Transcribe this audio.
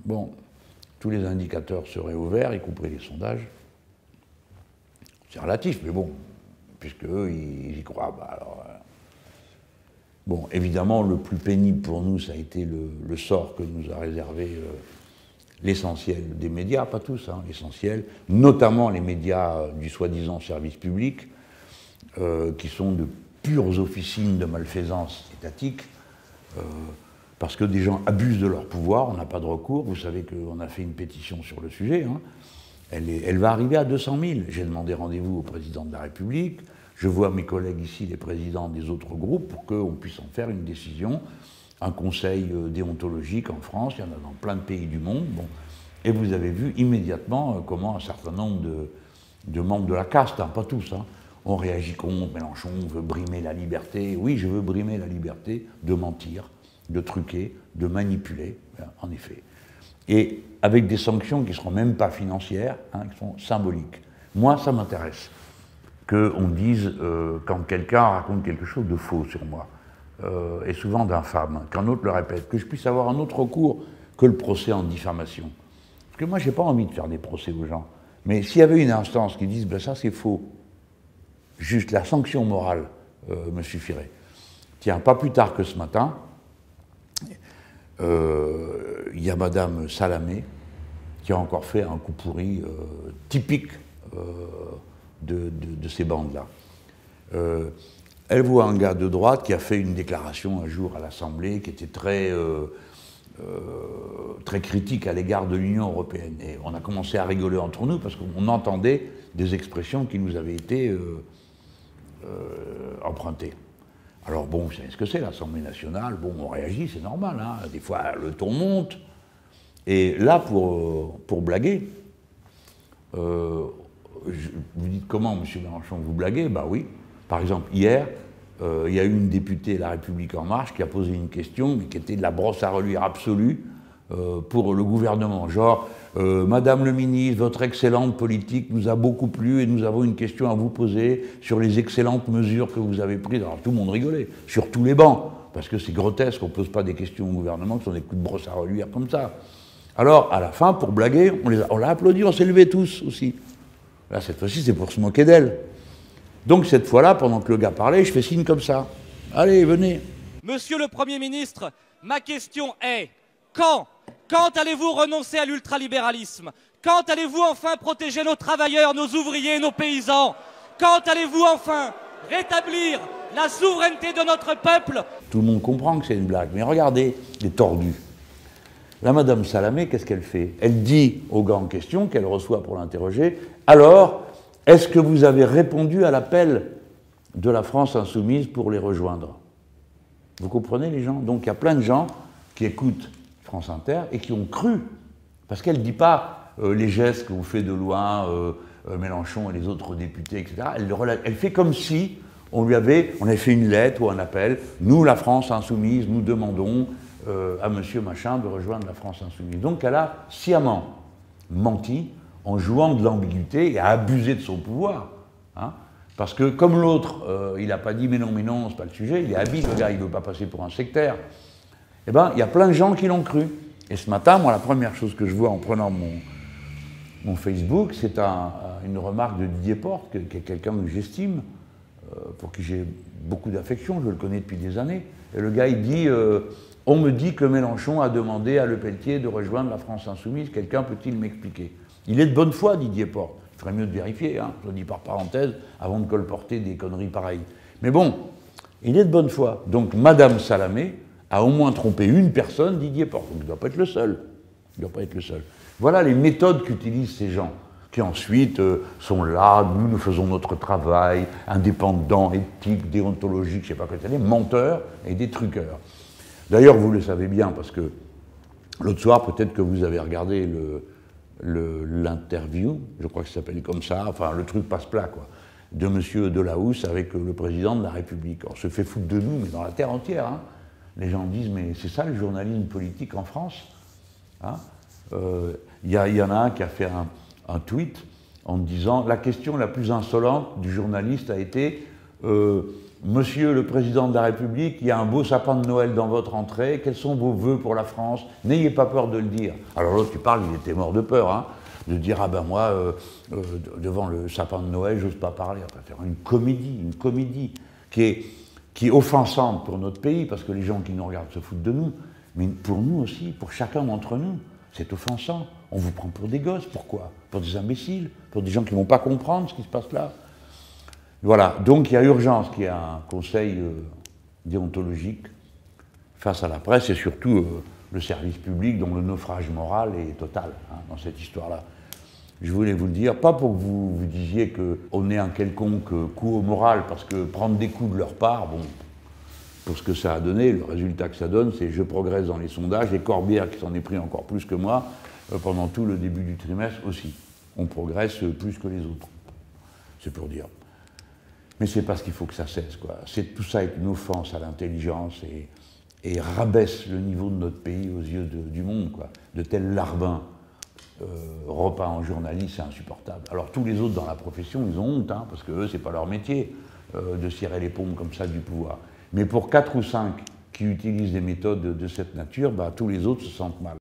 bon, tous les indicateurs seraient au vert, y compris les sondages. C'est relatif, mais bon, puisque eux, ils y croient. Bah alors, bon, évidemment, le plus pénible pour nous, ça a été le sort que nous a réservé l'essentiel des médias, pas tous, hein, l'essentiel, notamment les médias du soi-disant service public, qui sont de pures officines de malfaisance étatique, parce que des gens abusent de leur pouvoir, on n'a pas de recours. Vous savez qu'on a fait une pétition sur le sujet, hein. Elle va arriver à 200 000. J'ai demandé rendez-vous au président de la République. Je vois mes collègues ici, les présidents des autres groupes, pour qu'on puisse en faire une décision. Un conseil déontologique en France, il y en a dans plein de pays du monde. Bon. Et vous avez vu immédiatement comment un certain nombre de membres de la caste, hein, pas tous, hein, ont réagi contre Mélenchon, veut brimer la liberté. Oui, je veux brimer la liberté de mentir, de truquer, de manipuler, en effet. Et avec des sanctions qui ne seront même pas financières, hein, qui sont symboliques. Moi, ça m'intéresse qu'on dise, quand quelqu'un raconte quelque chose de faux sur moi, et souvent d'infâme, qu'un autre le répète, que je puisse avoir un autre recours que le procès en diffamation. Parce que moi, je n'ai pas envie de faire des procès aux gens. Mais s'il y avait une instance qui dise, ben ça c'est faux, juste la sanction morale me suffirait. Tiens, pas plus tard que ce matin, il y a Madame Salamé qui a encore fait un coup pourri typique de ces bandes-là. Elle voit un gars de droite qui a fait une déclaration un jour à l'Assemblée qui était très critique à l'égard de l'Union européenne. Et on a commencé à rigoler entre nous parce qu'on entendait des expressions qui nous avaient été empruntées. Alors bon, vous savez ce que c'est, l'Assemblée nationale, bon, on réagit, c'est normal, hein. Des fois le ton monte. Et là, pour blaguer, vous dites comment, M. Mélenchon, vous blaguez? Ben oui. Par exemple, hier, il y a eu une députée de La République En Marche qui a posé une question, mais qui était de la brosse à reluire absolue pour le gouvernement. Genre, Madame le ministre, votre excellente politique nous a beaucoup plu et nous avons une question à vous poser sur les excellentes mesures que vous avez prises. Alors tout le monde rigolait, sur tous les bancs, parce que c'est grotesque, on ne pose pas des questions au gouvernement qui sont des coups de brosse à reluire comme ça. Alors, à la fin, pour blaguer, on l'a applaudi, on s'est levés tous aussi. Là, cette fois-ci, c'est pour se moquer d'elle. Donc, cette fois-là, pendant que le gars parlait, je fais signe comme ça. Allez, venez. Monsieur le Premier ministre, ma question est, quand allez-vous renoncer à l'ultralibéralisme? Quand allez-vous enfin protéger nos travailleurs, nos ouvriers, nos paysans? Quand allez-vous enfin rétablir la souveraineté de notre peuple? Tout le monde comprend que c'est une blague, mais regardez, les tordus. La Madame Salamé, qu'est-ce qu'elle fait? Elle dit au gars en question, qu'elle reçoit pour l'interroger, alors, est-ce que vous avez répondu à l'appel de la France insoumise pour les rejoindre? Vous comprenez les gens? Donc il y a plein de gens qui écoutent France Inter et qui ont cru, parce qu'elle ne dit pas les gestes que vous faites de loin, Mélenchon et les autres députés, etc. Elle fait comme si on avait fait une lettre ou un appel. Nous, la France insoumise, nous demandons à monsieur machin de rejoindre la France insoumise. Donc elle a sciemment menti en jouant de l'ambiguïté et a abusé de son pouvoir. Hein, parce que comme l'autre, il n'a pas dit mais non, c'est pas le sujet, il est habile, le gars, il ne veut pas passer pour un sectaire. Eh bien, il y a plein de gens qui l'ont cru. Et ce matin, moi, la première chose que je vois en prenant mon Facebook, c'est une remarque de Didier Porte, qui est quelqu'un que j'estime, pour qui j'ai beaucoup d'affection, je le connais depuis des années. Et le gars, il dit on me dit que Mélenchon a demandé à Lepelletier de rejoindre la France insoumise, quelqu'un peut-il m'expliquer? Il est de bonne foi, Didier Porte. Il ferait mieux de vérifier, hein, je le dis par parenthèse, avant de colporter des conneries pareilles. Mais bon, il est de bonne foi. Donc, Madame Salamé a au moins trompé une personne, Didier Porte. Donc, il ne doit pas être le seul. Il ne doit pas être le seul. Voilà les méthodes qu'utilisent ces gens, qui ensuite sont là, nous faisons notre travail, indépendant, éthique, déontologique, je ne sais pas quoi, c'est des menteurs et des truqueurs. D'ailleurs, vous le savez bien, parce que l'autre soir, peut-être que vous avez regardé l'interview, je crois que ça s'appelle comme ça, enfin le truc passe-plat, quoi, de M. Delahousse avec le président de la République. On se fait foutre de nous, mais dans la terre entière. Hein. Les gens disent, mais c'est ça le journalisme politique en France, hein. Y en a un qui a fait un tweet en disant « La question la plus insolente du journaliste a été Monsieur le Président de la République, il y a un beau sapin de Noël dans votre entrée, quels sont vos vœux pour la France? N'ayez pas peur de le dire. Alors l'autre, tu parles, il était mort de peur, hein, de dire, ah ben moi, devant le sapin de Noël, j'ose pas parler. Enfin, c'est une comédie qui est offensante pour notre pays, parce que les gens qui nous regardent se foutent de nous, mais pour nous aussi, pour chacun d'entre nous, c'est offensant. On vous prend pour des gosses, pourquoi? Pour des imbéciles, pour des gens qui ne vont pas comprendre ce qui se passe là. Voilà, donc il y a urgence qu'il y ait un conseil déontologique face à la presse et surtout le service public dont le naufrage moral est total hein, dans cette histoire-là. Je voulais vous le dire, pas pour que vous vous disiez qu'on ait un quelconque coup au moral, parce que prendre des coups de leur part, bon, pour ce que ça a donné, le résultat que ça donne, c'est je progresse dans les sondages, et Corbière, qui s'en est pris encore plus que moi, pendant tout le début du trimestre aussi. On progresse plus que les autres. C'est pour dire. Mais c'est parce qu'il faut que ça cesse, quoi. Tout ça est une offense à l'intelligence et rabaisse le niveau de notre pays aux yeux du monde, quoi. De tels larbins repas en journaliste, c'est insupportable. Alors tous les autres dans la profession, ils ont honte, hein, parce que eux, c'est pas leur métier de cirer les paumes comme ça du pouvoir. Mais pour 4 ou 5 qui utilisent des méthodes de cette nature, bah, tous les autres se sentent mal.